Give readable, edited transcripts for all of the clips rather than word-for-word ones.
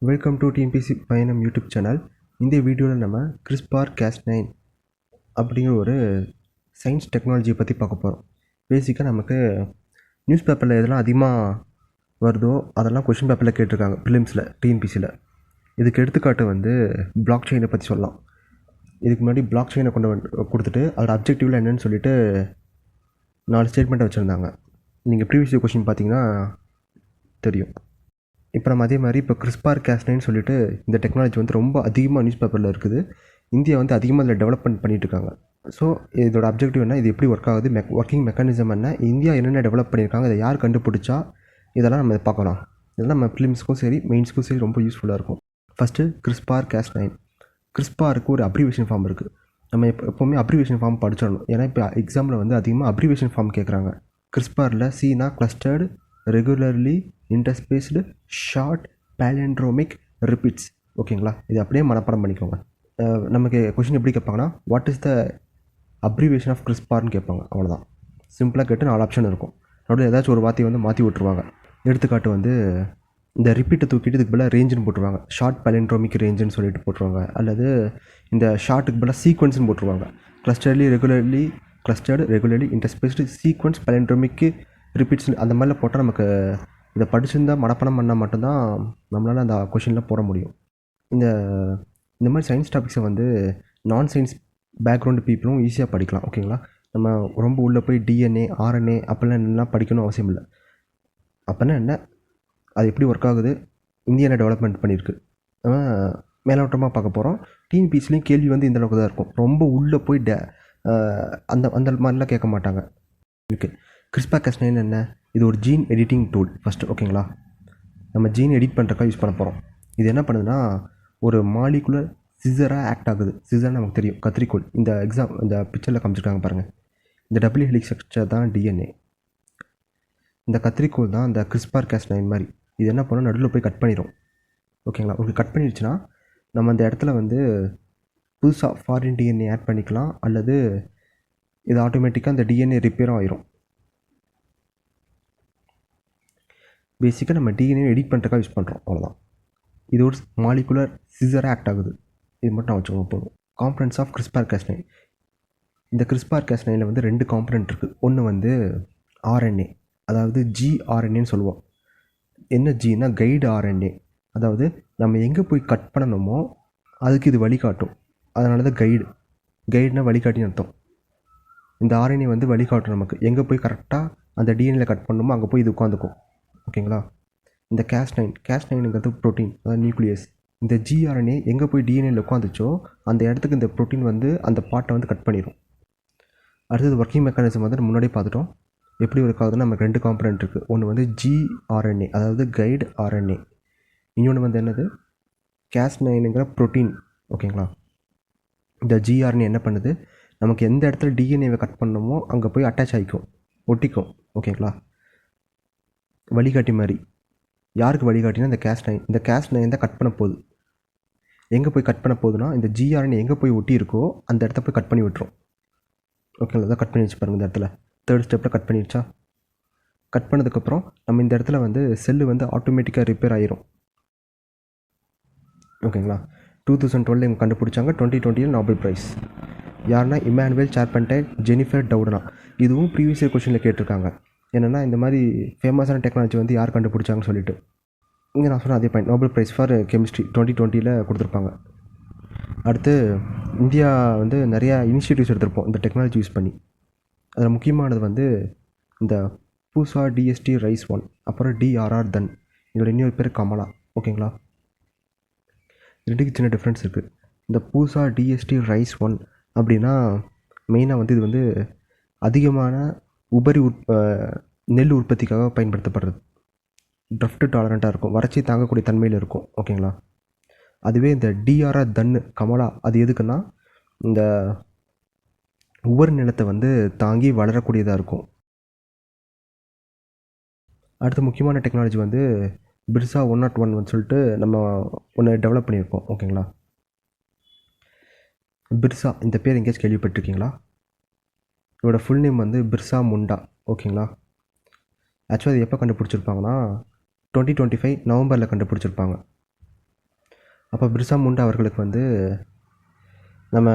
Welcome to TNPSC பயணம் YouTube channel. இந்த வீடியோவில் நம்ம CRISPR-Cas9 அப்படிங்கிற ஒரு சயின்ஸ் டெக்னாலஜியை பற்றி பார்க்க போகிறோம். பேசிக்காக நமக்கு நியூஸ் பேப்பரில் எதெல்லாம் அதிகமாக வருதோ அதெல்லாம் கொஷின் பேப்பரில் கேட்டிருக்காங்க ப்ரிலிம்ஸில், டிஎன்பிசியில். இதுக்கு எடுத்துக்காட்டு வந்து பிளாக் செயினை பற்றி சொல்லலாம். இதுக்கு முன்னாடி பிளாக் செயினை கொடுத்துட்டு அதோட அப்ஜெக்டிவில் என்னென்னு சொல்லிட்டு 4 ஸ்டேட்மெண்ட்டை வச்சுருந்தாங்க. நீங்கள் ப்ரீவியஸ் கொஷின் பார்த்தீங்கன்னா தெரியும். இப்போ நம்ம அதே மாதிரி இப்போ CRISPR-Cas9 சொல்லிட்டு இந்த டெக்னாலஜி வந்து ரொம்ப அதிகமாக நியூஸ் பேப்பரில் இருக்குது. இந்தியா வந்து அதிகமாக இதில் டெவலப்மெண்ட் பண்ணிகிட்ருக்காங்க. ஸோ இதோட அப்ஜெக்டிவ் என்ன, இது எப்படி ஒர்க் ஆகுது, ஒர்க்கிங் மெக்கானிசம் என்ன, இந்தியா என்னென்ன டெவலப் பண்ணியிருக்காங்க, இதை யார் கண்டுபிடிச்சா, இதெல்லாம் நம்ம பார்க்கலாம். இதெல்லாம் நம்ம ப்ரிலிம்ஸ்க்கும் சரி மெயின்ஸ்க்கும் சரி ரொம்ப யூஸ்ஃபுல்லாக இருக்கும். First CRISPR-Cas9. CRISPRக்கு ஒரு அப்ரிவேஷன் ஃபார்ம் இருக்குது. நம்ம எப்போவுமே அப்ரிவேஷன் ஃபார்ம் படிச்சிடணும். ஏன்னா இப்போ எக்ஸாமில் வந்து அதிகமாக அப்ரிவேஷன் ஃபார்ம் கேட்குறாங்க. CRISPRல சீனா clustered regularly interspaced short palindromic repeats. ஓகேங்களா, இது அப்படியே மனப்பாடம் பண்ணிக்கோங்க. நமக்கு கொஷின் எப்படி கேட்பாங்கன்னா, what is the abbreviation of CRISPRன்னு கேட்பாங்க. அவ்வளோதான், சிம்பிளாக கேட்டு 4 ஆப்ஷன் இருக்கும். நடுவில் ஏதாச்சும் ஒரு வார்த்தையை வந்து மாற்றி விட்ருவாங்க. எடுத்துக்காட்டு வந்து இந்த ரிப்பீட்டை தூக்கிட்டு இதுக்கு பதிலாக ரேஞ்சுன்னு போட்டுருவாங்க. ஷார்ட் பேலண்ட்ரோமிக் ரேஞ்சுன்னு சொல்லிட்டு போட்டுருவாங்க. அல்லது இந்த ஷார்ட்டுக்கு பதிலாக சீக்வன்ஸ்னு போட்டுருவாங்க. கிளஸ்டர்டு ரெகுலர்லி இன்டர்ஸ்பேஸ்டு சீக்வன்ஸ் பேலண்ட்ரோமிக்கு ரிப்பீட்ஸ் அந்த மாதிரிலாம் போட்டால் நமக்கு இதை படிச்சிருந்தால் மனப்பாடம் பண்ணால் மட்டும்தான் நம்மளால் அந்த கொஷினில் போட முடியும். இந்த மாதிரி சயின்ஸ் டாபிக்ஸை வந்து நான் சயின்ஸ் பேக்ரவுண்டு பீப்புளும் ஈஸியாக படிக்கலாம். ஓகேங்களா, நம்ம ரொம்ப உள்ளே போய் டிஎன்ஏ ஆர்என்ஏ அப்படிலாம் என்னெல்லாம் படிக்கணும் அவசியம் இல்லை. அப்போனா என்ன, அது எப்படி ஒர்க் ஆகுது, இந்தியா என்ன டெவலப்மெண்ட் பண்ணியிருக்கு, நம்ம மேலோட்டமாக பார்க்க போகிறோம். டிஎன்பிசிலையும் கேள்வி வந்து இந்த அளவுக்கு தான் இருக்கும். ரொம்ப உள்ளே போய் அந்த அந்த மாதிரிலாம் கேட்க மாட்டாங்க. இருக்குது. CRISPR-Cas9 என்ன, இது ஒரு ஜீன் எடிட்டிங் டூல் ஃபஸ்ட்டு. ஓகேங்களா, நம்ம ஜீன் எடிட் பண்ணுறக்கா யூஸ் பண்ண போகிறோம். இது என்ன பண்ணுதுன்னா, ஒரு மாலிகுலர் சிசராக ஆக்ட் ஆகுது. சிசர் நமக்கு தெரியும், கத்திரிக்கோள். இந்த பிக்சரில் காமிச்சிருக்காங்க பாருங்கள். இந்த டபுள் ஹெலிக்ஸ் ஸ்ட்ரக்சர் தான் டிஎன்ஏ. இந்த கத்திரிக்கோள் தான் இந்த CRISPR-Cas9 மாதிரி. இது என்ன பண்ணால் நடுவில் போய் கட் பண்ணிடும். ஓகேங்களா, உங்களுக்கு கட் பண்ணிடுச்சுன்னா நம்ம அந்த இடத்துல வந்து புதுசாக ஃபாரின் டிஎன்ஏ ஆட் பண்ணிக்கலாம். அல்லது இது ஆட்டோமேட்டிக்காக அந்த டிஎன்ஏ ரிப்பேரும் ஆயிரும். பேசிக்காக நம்ம டிஎன்ஏ எடிட் பண்ணுறதுக்காக யூஸ் பண்ணுறோம், அவ்வளோதான். இது ஒரு மாலிகுலர் சிசராக ஆக்ட் ஆகுது. இது மட்டும் நான் வச்சுக்கோங்க போதும். Components of CRISPR-Cas9. இந்த CRISPR-Cas9ல் வந்து 2 காம்பனன்ட் இருக்குது. ஒன்று வந்து ஆர்என்ஏ, அதாவது gRNAன்னு சொல்லுவோம். என்ன ஜின்னா கைடு ஆர்என்ஏ, அதாவது நம்ம எங்கே போய் கட் பண்ணணுமோ அதுக்கு இது வழிகாட்டும். அதனால தான் கைடுனா வழிகாட்டின்னு அர்த்தம். இந்த ஆர்என்ஏ வந்து வழிகாட்டும் நமக்கு எங்கே போய் கரெக்டாக அந்த டிஎன்ஏல கட் பண்ணணுமோ அங்கே போய் இது உட்காந்துக்கும். ஓகேங்களா, இந்த Cas9ங்கிறது ப்ரோட்டீன், அதாவது நியூக்ளியஸ். இந்த gRNA எங்கே போய் டிஎன்ஏல உட்காந்துச்சோ அந்த இடத்துக்கு இந்த ப்ரோட்டீன் வந்து அந்த பார்ட்டை வந்து கட் பண்ணிடும். அடுத்தது ஒர்க்கிங் மெக்கானிசம் வந்து முன்னாடியே பார்த்துட்டோம். எப்படி ஒர்க் ஆகுதுன்னா, நமக்கு 2 காம்பனன்ட் இருக்குது. ஒன்று வந்து gRNA, அதாவது கைடு ஆர்என்ஏ. இன்னொன்று வந்து என்னது, Cas9ங்கிற ப்ரோட்டீன். ஓகேங்களா, இந்த gRNA என்ன பண்ணுது, நமக்கு எந்த இடத்துல டிஎன்ஏவை கட் பண்ணணுமோ அங்கே போய் அட்டாச் ஆகிக்கும், ஒட்டிக்கும். ஓகேங்களா, வழிகாட்டி மாதிரி. யாருக்கு வழிகாட்டினா இந்த Cas9. இந்த Cas9 தான் கட் பண்ண போகுது. எங்கே போய் கட் பண்ண போகுதுன்னா, இந்த gRNA எங்கே போய் ஒட்டி இருக்கோ அந்த இடத்த போய் கட் பண்ணி விட்டுரும். ஓகேங்களா, தான் கட் பண்ணி வச்சு பாருங்கள். இந்த இடத்துல 3rd ஸ்டெப்பில் கட் பண்ணிடுச்சா. கட் பண்ணதுக்கப்புறம் நம்ம இந்த இடத்துல வந்து செல்லு வந்து ஆட்டோமேட்டிக்காக ரிப்பேர் ஆகிரும். ஓகேங்களா, 2012 இவங்க கண்டுபிடிச்சாங்க. 2020 நோபல் ப்ரைஸ். யாருன்னா இமானுவேல் சார்பென்டர், ஜெனிஃபர் டவுடனா. இதுவும் ப்ரீவியஸ் இயர் கொஷனில் கேட்டிருக்காங்க. என்னென்னா, இந்த மாதிரி ஃபேமஸான டெக்னாலஜி வந்து யார் கண்டுபிடிச்சாங்கன்னு சொல்லிட்டு. இங்கே நான் சொன்ன அதே point, Nobel prize for chemistry 2020 கொடுத்துருப்பாங்க. அடுத்து இந்தியா வந்து நிறையா இனிஷியேட்டிவ்ஸ் எடுத்திருப்போம் இந்த டெக்னாலஜி யூஸ் பண்ணி. அதில் முக்கியமானது வந்து இந்த பூசா DST ரைஸ் 1, அப்புறம் DRR தன். இதோட இன்னொரு பேர் கமலா. ஓகேங்களா, ரெண்டுக்கு சின்ன டிஃப்ரென்ஸ் இருக்குது. இந்த பூசா DST ரைஸ் 1 அப்படின்னா மெயினாக வந்து இது வந்து அதிகமான உபரி நெல் உற்பத்திக்காக பயன்படுத்தப்படுறது. ட்ரஃப்ட் டாலரண்ட்டாக இருக்கும், வறட்சி தாங்கக்கூடிய தன்மையில் இருக்கும். ஓகேங்களா, அதுவே இந்த DRR தன்னு கமலா அது எதுக்குன்னா, இந்த உபரி நிலத்தை வந்து தாங்கி வளரக்கூடியதாக இருக்கும். அடுத்த முக்கியமான டெக்னாலஜி வந்து பிர்சா 101 சொல்லிட்டு நம்ம ஒன்று டெவலப் பண்ணியிருக்கோம். ஓகேங்களா, பிர்சா இந்த பேர் எங்கேயாச்சும் கேள்விப்பட்டிருக்கீங்களா? இதோட ஃபுல் நேம் வந்து பிர்சா முண்டா. ஓகேங்களா, ஆக்சுவலாக அது எப்போ கண்டுபிடிச்சிருப்பாங்கன்னா 2025 நவம்பரில் கண்டுபிடிச்சிருப்பாங்க. அப்போ பிர்சா முண்டா அவர்களுக்கு வந்து நம்ம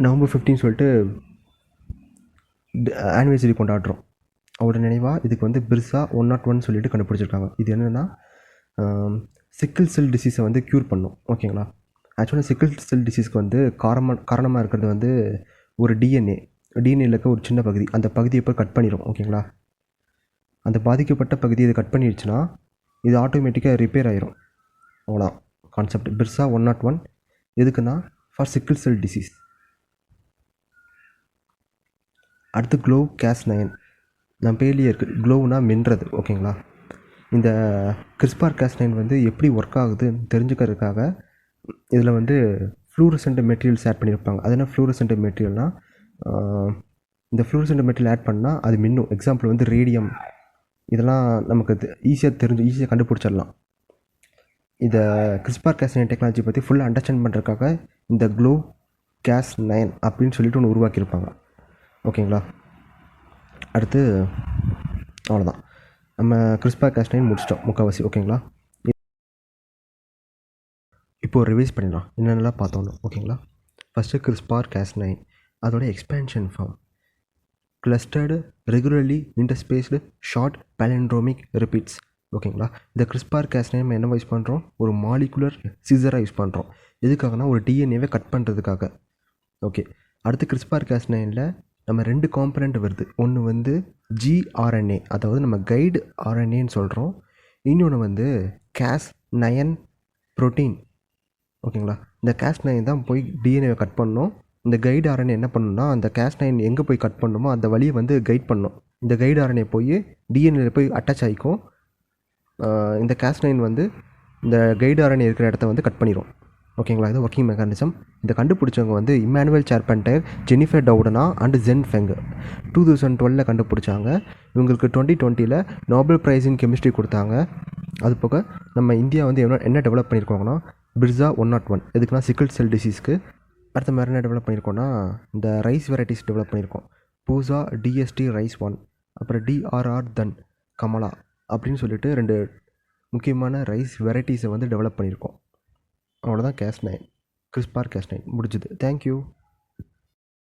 நவம்பர் 15 சொல்லிட்டு ஆனிவர்சரி கொண்டாடுறோம். அவரோட நினைவாக இதுக்கு வந்து பிர்சா 101 சொல்லிட்டு கண்டுபிடிச்சிருக்காங்க. இது என்னென்னா சிக்கிள் செல் டிசீஸை வந்து க்யூர் பண்ணும். ஓகேங்களா. ஆக்சுவலாக சிக்கிள் செல் டிசீஸ்க்கு வந்து காரணமாக இருக்கிறது வந்து ஒரு டிஎன்ஏல இருக்க ஒரு சின்ன பகுதி. அந்த பகுதியை போய் கட் பண்ணிடும். ஓகேங்களா. அந்த பாதிக்கப்பட்ட பகுதியை இது கட் பண்ணிடுச்சுன்னா இது ஆட்டோமேட்டிக்காக ரிப்பேர் ஆயிரும். அவ்வளோதான் கான்செப்ட். பிர்சா 101 எதுக்குன்னா ஃபார் சிக்கிள் செல் டிசீஸ். அடுத்து க்ளோவ் Cas9. நம்ம பேர்லேயே இருக்குது, க்ளோவ்னா மின்றது. ஓகேங்களா. இந்த CRISPR-Cas9 வந்து எப்படி ஒர்க் ஆகுதுன்னு தெரிஞ்சுக்கிறதுக்காக இதில் வந்து ஃப்ளூரசன்ட் மெட்டீரியல்ஸ் ஆட் பண்ணியிருப்பாங்க. அது என்ன ஃப்ளூரசன்ட் மெட்டீரியல்னால், இந்த ஃப்ளூரசன்ட் மெட்டீரியல் ஆட் பண்ணால் அது மின்னும். எக்ஸாம்பிள் வந்து ரேடியம். இதெல்லாம் நமக்கு ஈஸியாக கண்டுபிடிச்சிடலாம். இதை CRISPR-Cas9 டெக்னாலஜி பற்றி ஃபுல்லாக அண்டர்ஸ்டாண்ட் பண்ணுறதுக்காக இந்த க்ளோவ் Cas9 அப்படின்னு சொல்லிட்டு ஒன்று உருவாக்கியிருப்பாங்க. ஓகேங்களா. அடுத்து அவ்வளோதான், நம்ம CRISPR-Cas9 முடிச்சிட்டோம் முக்கால்வாசி. ஓகேங்களா. இப்போது ரிவைஸ் பண்ணிடலாம் என்னென்னலாம் பார்த்தோன்னு. ஓகேங்களா. ஃபஸ்ட்டு CRISPR-Cas9 அதோட expansion form clustered regularly interspaced short palindromic repeats. ஓகேங்களா. இந்த CRISPR-Cas9 நம்ம என்ன யூஸ் பண்ணுறோம், ஒரு மாலிகுலர் சிசராக யூஸ் பண்ணுறோம். எதுக்காகனா ஒரு டிஎன்ஏவை கட் பண்ணுறதுக்காக. ஓகே. அடுத்து CRISPR-Cas9ல் நம்ம 2 காம்பனண்ட் வருது. ஒன்று வந்து gRNA, அதாவது நம்ம கைடு ஆர்என்ஏன்னு சொல்கிறோம். இன்னொன்று வந்து Cas9 ப்ரோட்டீன். ஓகேங்களா. இந்த Cas9 தான் போய் டிஎன்ஏவை கட் பண்ணணும். இந்த கைடு ஆர்என்ஏ என்ன பண்ணணும்னா அந்த Cas9 எங்கே போய் கட் பண்ணணுமோ அந்த வழியை வந்து கைட் பண்ணணும். இந்த கைடு ஆர்என்ஏ போய் டிஎன்ஏல போய் அட்டாச் ஆகிக்கும். இந்த Cas9 வந்து இந்த கைடு ஆர்என்ஏ இருக்கிற இடத்த வந்து கட் பண்ணிடும். ஓகேங்களா. இது ஒர்க்கிங் மெக்கானிசம். இதை கண்டுபிடிச்சவங்க வந்து Emmanuelle Charpentier, Jennifer Doudna and Zhang Feng 2012 கண்டுபிடிச்சாங்க. இவங்களுக்கு 2020 நோபல் ப்ரைஸ் இன் கெமிஸ்ட்ரி கொடுத்தாங்க. அது போக நம்ம இந்தியா வந்து என்ன டெவலப் பண்ணியிருக்கோங்கன்னா பிர்சா 101 எதுக்குன்னா சிக்கிள் செல் டிசீஸ்க்கு. அடுத்த மாதிரி என்ன டெவலப் பண்ணியிருக்கோன்னா இந்த ரைஸ் வெரைட்டிஸ் டெவலப் பண்ணியிருக்கோம். பூசா DST ரைஸ் 1, அப்புறம் DRR தன் கமலா அப்படின்னு சொல்லிட்டு 2 முக்கியமான ரைஸ் வெரைட்டிஸை வந்து டெவலப் பண்ணியிருக்கோம். அவ்வளோதான் Cas9, CRISPR-Cas9 முடிஞ்சுது. தேங்க்யூ.